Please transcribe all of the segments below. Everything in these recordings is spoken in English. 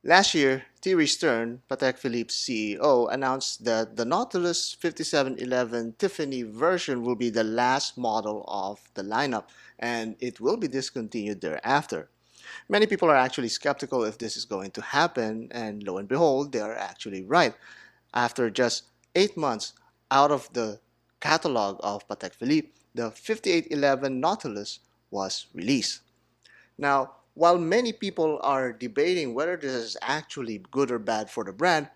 Last year, Thierry Stern, Patek Philippe's CEO, announced that the Nautilus 5711 Tiffany version will be the last model of the lineup and it will be discontinued thereafter. Many people are actually skeptical if this is going to happen, and lo and behold, they are actually right. After just 8 months out of the catalog of Patek Philippe, the 5811 Nautilus was released. Now, while many people are debating whether this is actually good or bad for the brand,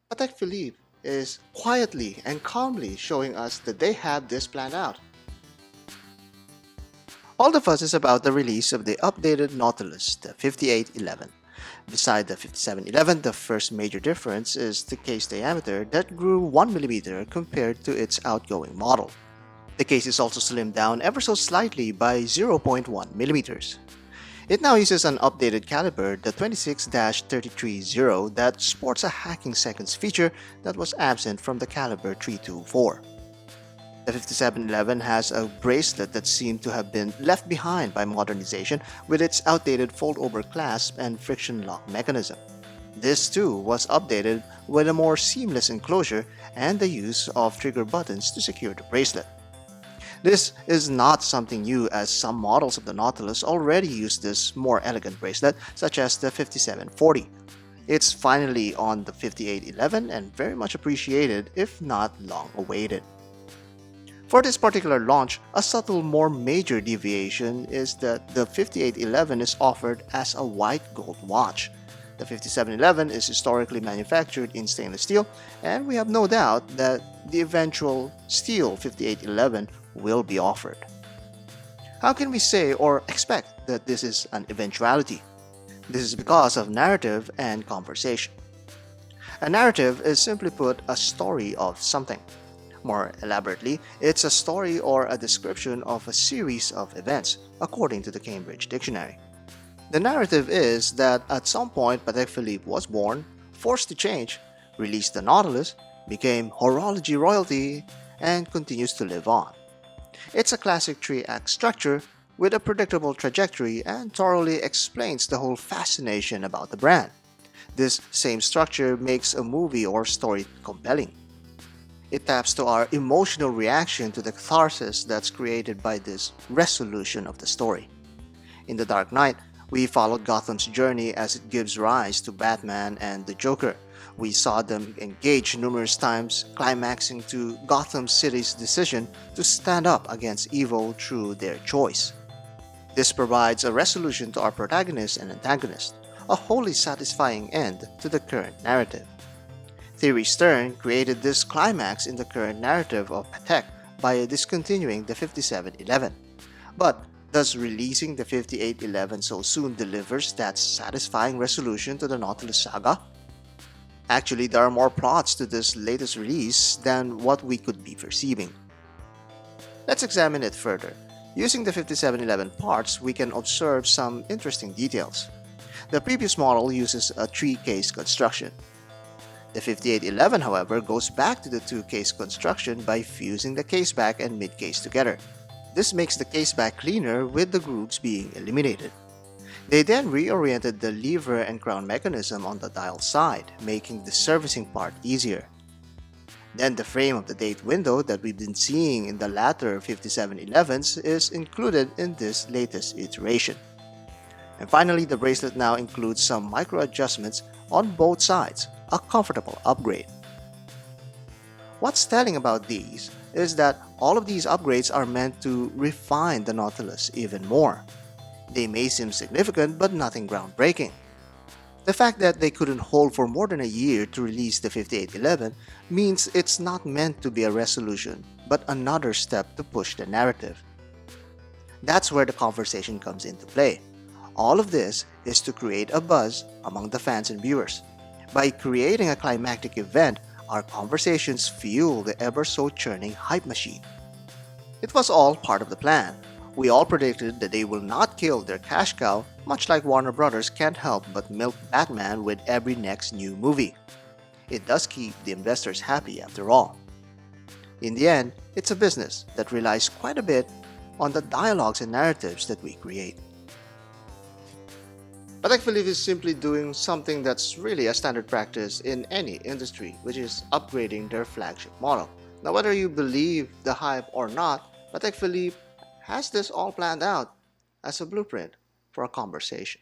Patek Philippe is quietly and calmly showing us that they have this planned out. All the fuss is about the release of the updated Nautilus, the 5811. Beside the 5711, the first major difference is the case diameter that grew 1 millimeter compared to its outgoing model. The case is also slimmed down ever so slightly by 0.1 millimeters. It now uses an updated caliber, the 26-330, that sports a hacking seconds feature that was absent from the caliber 324. The 5711 has a bracelet that seemed to have been left behind by modernization with its outdated fold-over clasp and friction lock mechanism. This too was updated with a more seamless enclosure and the use of trigger buttons to secure the bracelet. This is not something new, as some models of the Nautilus already use this more elegant bracelet, such as the 5740. It's finally on the 5811 and very much appreciated, if not long awaited. For this particular launch, a subtle more major deviation is that the 5811 is offered as a white gold watch. The 5711 is historically manufactured in stainless steel, and we have no doubt that the eventual steel 5811 will be offered. How can we say or expect that this is an eventuality? This is because of narrative and conversation. A narrative is simply put a story of something. More elaborately, it's a story or a description of a series of events, according to the Cambridge Dictionary. The narrative is that at some point Patek Philippe was born, forced to change, released the Nautilus, became horology royalty, and continues to live on. It's a classic three-act structure with a predictable trajectory and thoroughly explains the whole fascination about the brand. This same structure makes a movie or story compelling. It taps to our emotional reaction to the catharsis that's created by this resolution of the story. In The Dark Knight, we followed Gotham's journey as it gives rise to Batman and the Joker. We saw them engage numerous times, climaxing to Gotham City's decision to stand up against evil through their choice. This provides a resolution to our protagonist and antagonist, a wholly satisfying end to the current narrative. Thierry Stern created this climax in the current narrative of Patek by discontinuing the 5711. But does releasing the 5811 so soon delivers that satisfying resolution to the Nautilus saga? Actually, there are more plots to this latest release than what we could be perceiving. Let's examine it further. Using the 5711 parts, we can observe some interesting details. The previous model uses a three-case construction. The 5811, however, goes back to the two-case construction by fusing the caseback and mid-case together. This makes the caseback cleaner with the grooves being eliminated. They then reoriented the lever and crown mechanism on the dial side, making the servicing part easier. Then the frame of the date window that we've been seeing in the latter 5711s is included in this latest iteration. And finally, the bracelet now includes some micro adjustments on both sides, a comfortable upgrade. What's telling about these is that all of these upgrades are meant to refine the Nautilus even more. They may seem significant but nothing groundbreaking. The fact that they couldn't hold for more than a year to release the 5811 means it's not meant to be a resolution, but another step to push the narrative. That's where the conversation comes into play. All of this is to create a buzz among the fans and viewers. By creating a climactic event, our conversations fuel the ever-so-churning hype machine. It was all part of the plan. We all predicted that they will not kill their cash cow, much like Warner Brothers can't help but milk Batman with every next new movie. It does keep the investors happy after all. In the end, it's a business that relies quite a bit on the dialogues and narratives that we create. Patek Philippe is simply doing something that's really a standard practice in any industry, which is upgrading their flagship model. Now, whether you believe the hype or not, Patek Philippe has this all planned out as a blueprint for a conversation.